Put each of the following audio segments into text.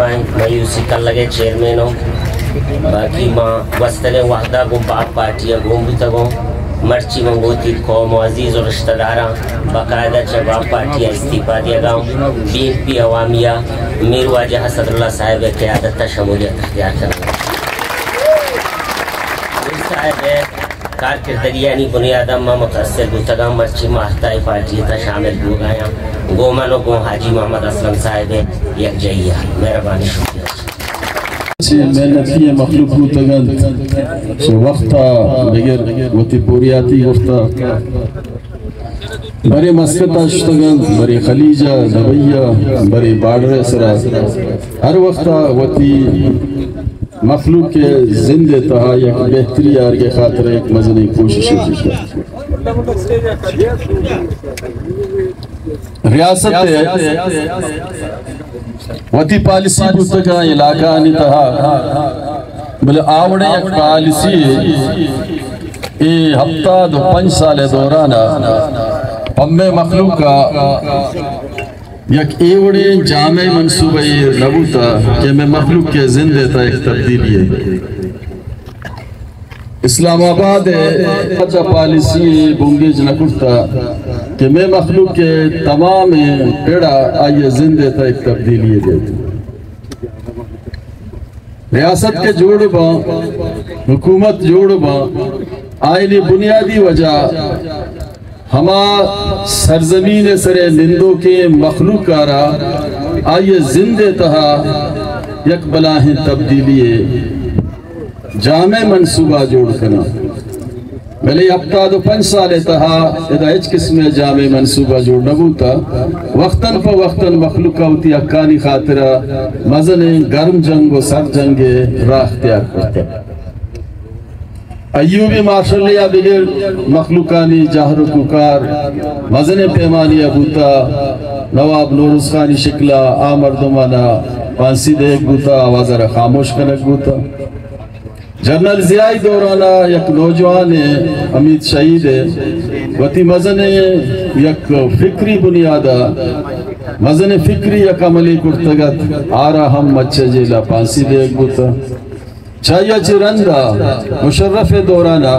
میں یوسی کل لگے چیئرمین ہوں باقی ماں وستگے وحدہ گم باپ پارٹیا گم بھی تگوں مرچی منگوتی قوم عزیز اور رشتہ داراں باقاعدہ چباب پارٹیا استعفیٰ دیا گاؤں بی این پی عوامیہ میر واجہ حسد اللہ صاحب قیادت تا شمولیت اختیار کرنا میر صاحب کارکردگی یعنی بنیادہ ماں متاثر بوتگاں مرچی ماہتائی پارٹی تا شامل ہو گایا گومن و گو حاجی محمد اسلم صاحب یک جائیہ مہربانی شکریہ محنتی مخلوق بوتگاں سو وقتا بگر وطی پوریاتی وقتا بری مسکتا شتگاں بری خلیجہ دبیہ بری باڑر سرا ہر وقتا وطی مخلوق کے زندے تہا یک بہتری آر کے خاطر ایک مزنی کوشش کی ریاست وطی پالیسی بودتا علاقہ آنی تہا بلے آوڑے یک پالیسی ہفتہ دو 5 سال دورانا پمے مخلوق کا یک ایوڑے جامع منصوبہ نبوتا کہ میں مخلوق کے زندے تا ایک تبدیلی ہے اسلام آباد ہے پالیسی بونگیج نکرتا کہ میں مخلوق کے تمام پیڑا آئیے زندے تا ایک تبدیلی ہے ریاست کے جوڑ با حکومت جوڑ با آئینی بنیادی وجہ ہما سرزمین سرے نندوں کے مخلوق کارا آئیے زندے تہا یک بلاہیں تبدیلی جامع منصوبہ جوڑ کرنا بلے ہفتہ دو 5 سال تہا ادا ایچ قسم جامع منصوبہ جوڑ نبوتا وقتاً پا وقتاً مخلوقہ ہوتی اکانی خاطرہ مزن گرم جنگ و سر جنگ راہ اختیار کرتے ایوبی ماشاءاللہ بگر مخلوقانی جہر و ککار مزن پیمانی ابوتا نواب نورس خانی شکلہ آمردمانا پانسی دیکھ بوتا آوازر خاموش کنک بوتا جنرل ضیائی دورانا یک نوجوان امید شہید ہے وطی مزن یک فکری بنیادہ مزن فکری یک عملی کرتگت آرہ ہم مچہ جیلا پانسی دیکھ بوتا چاہیہ چرندہ مشرف دورانا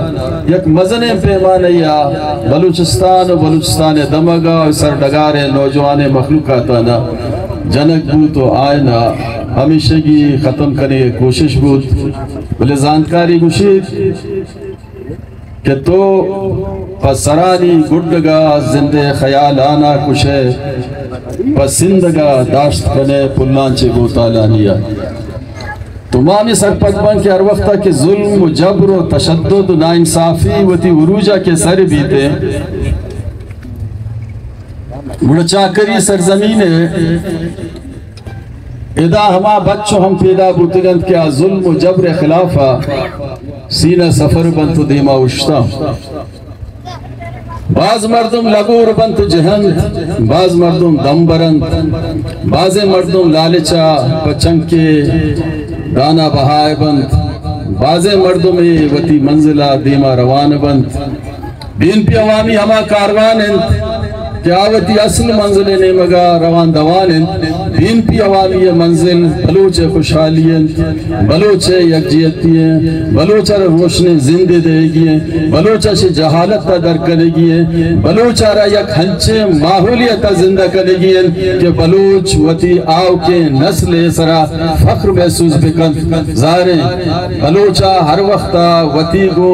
یک مزن پیمانیہ بلوچستان و بلوچستان دمگا و سردگار نوجوان مخلوقاتانا جنک بود و آئینہ ہمیشگی ختم کرنے کی کوشش بود بلے زانکاری گوشید کہ تو پسرانی گڑگا زندے خیال آنا کشے پسندگا داشت کنے پلانچے گوتالانیہ تمامی سرپت بن کے ہر وقتا کہ ظلم و جبر و تشدد و ناانصافی و تی عروجہ کے سر بیتے مڑچاکری سرزمین ہے ادا ہما بچوں ہم پیدا بوتگند کیا ظلم و جبر خلافہ سینہ سفر بنت دیما اشتا بعض مردم لگور بنت جہند بعض مردم دم برند بعض مردم لالچا پچنکے دانا بہائے بند بعض مردم وطی منزلہ دیما روان بند بین پی عوامی ہما کاروان ہیں کیا وطی اصل منزل نیمگا روان دوان ہیں بین پی عوامی منزل بلوچ خوشحالی ہیں بلوچ یکجیتی ہیں بلوچ روشن زندے دے گی ہیں بلوچ سے جہالت تا در کرے گی ہیں بلوچ را یک ہنچے ماحولیت زندہ کرے گی ہیں کہ بلوچ وطی آو کے نسل سرا فخر محسوس بکن ظاہریں بلوچا ہر وقتا وطی کو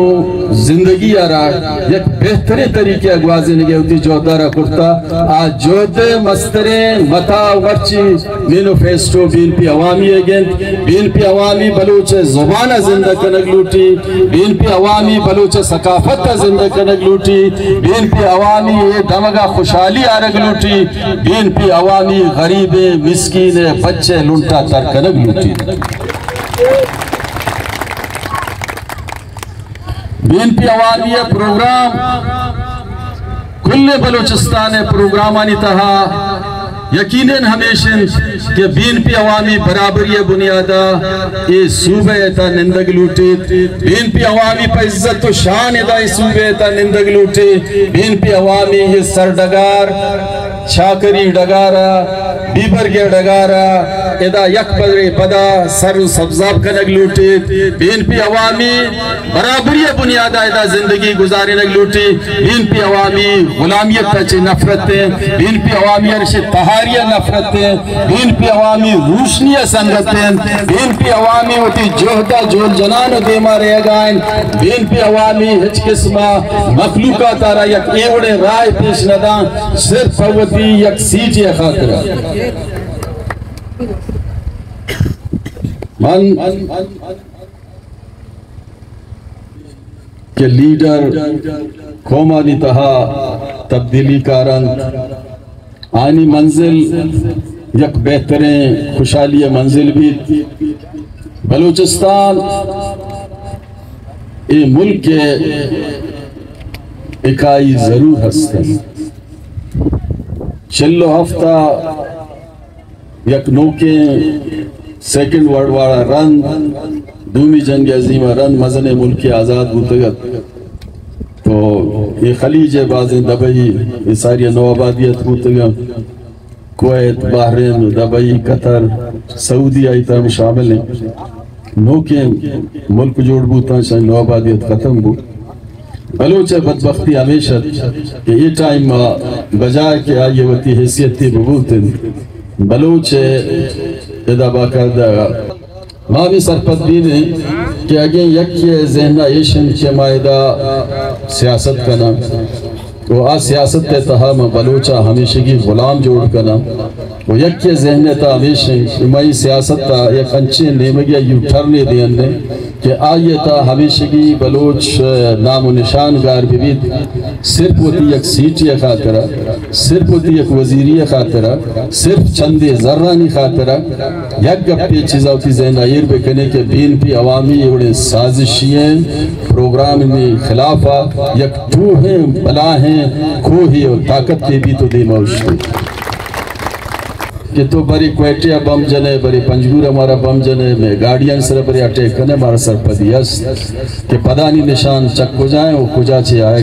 زندگی آرہا یک بہتری طریقے اگوازی نگے ہوتی جو دارہ کرتا آج جودے مسترے متا ورچی مینو فیسٹو بین پی عوامی اگین بین پی عوامی بلوچ زبانہ زندہ کنگ لوٹی بین پی عوامی بلوچ ثقافت زندہ کنگ لوٹی بین پی عوامی دمگا خوشحالی آرگ لوٹی بین پی عوامی غریب مسکین بچے لنٹا تر کنگ لوٹی بین پی عوامی پروگرام کل بلوچستان پروگرامانی تہا یقیناً ہمیشن کہ بین پی عوامی برابری بنیادہ یہ صوبہ تا نندگ لوٹیت بین پی عوامی پا عزت و شان دا یہ صوبہ تا نندگ لوٹیت بین پی عوامی یہ سردگار چھاکری ڈگارا بیبر کے ڈگارا ادا یک بدر پدا سر و سبزاب کنگ لوٹی بی این پی عوامی برابری بنیادہ ادا زندگی گزاری نگ لوٹی بی این پی عوامی غلامیت تچے نفرتیں بی این پی عوامی ارشد تہاریہ نفرتیں بی این پی عوامی روشنیہ سنگتیں بی این پی عوامی ہوتی جوہدہ جول جنان دے مارے گائیں بی این پی عوامی ہچ قسمہ مخلوقات آرہ یک ایوڑے رائے پیش ندان صرف ہوتی یک سیٹی خاطرہ من کہ لیڈر قومانی تہا تبدیلی کا رنگ آنی منزل یک بہترین خوشحالی منزل بھی بلوچستان اے ملک کے اکائی ضرور ہستے چلو ہفتہ یک نوکے سیکنڈ ورلڈ وار رن دومی جنگ عظیمہ رن مزن ملک آزاد بوتگت تو یہ خلیج بازیں دبئی یہ ساری نو آبادیت بوتگت کویت بحرین دبئی قطر سعودی آئی ترم شامل ہیں نوکے ملک جوڑ بوتا شاید نو آبادیت ختم بو بلوچ بدبختی ہمیشہ کہ یہ ٹائم بجائے کہ آئیے وقتی حیثیت تھی ببولتے بلوچ ادا باقاعدہ ماں بھی سرپت بھی نہیں کہ اگیں یکی ذہنہ ایشن کے مائدہ سیاست کنا وہ آج سیاست تے تہا بلوچہ ہمیشگی غلام جوڑ کنا وہ یکی ذہنہ تا ہمیشہ مائی سیاست تا یک انچے نیمگیا یو ٹھرنے دینے کہ آئیے تا ہمیشگی بلوچ نام و نشان گار بھی صرف ہوتی یک سیٹی خاطرہ صرف ہوتی یک وزیری خاطرہ صرف چندے ذرانی خاطرہ یک گپی چیزا ہوتی ذہن آئیر بکنے کہ بی این پی عوامی اڑے سازشییں پروگرام میں خلافہ یک ٹوہیں بلاہیں کھوہی اور طاقت کے بھی تو دے موشتی کہ تو بری کوئٹیا بم جنے بری پنجگور ہمارا بم جنے میں گاڑیاں سر بری اٹیک کنے ہمارا سر پدی است کہ پدانی نشان چک کو جائیں وہ کجا چھے آئے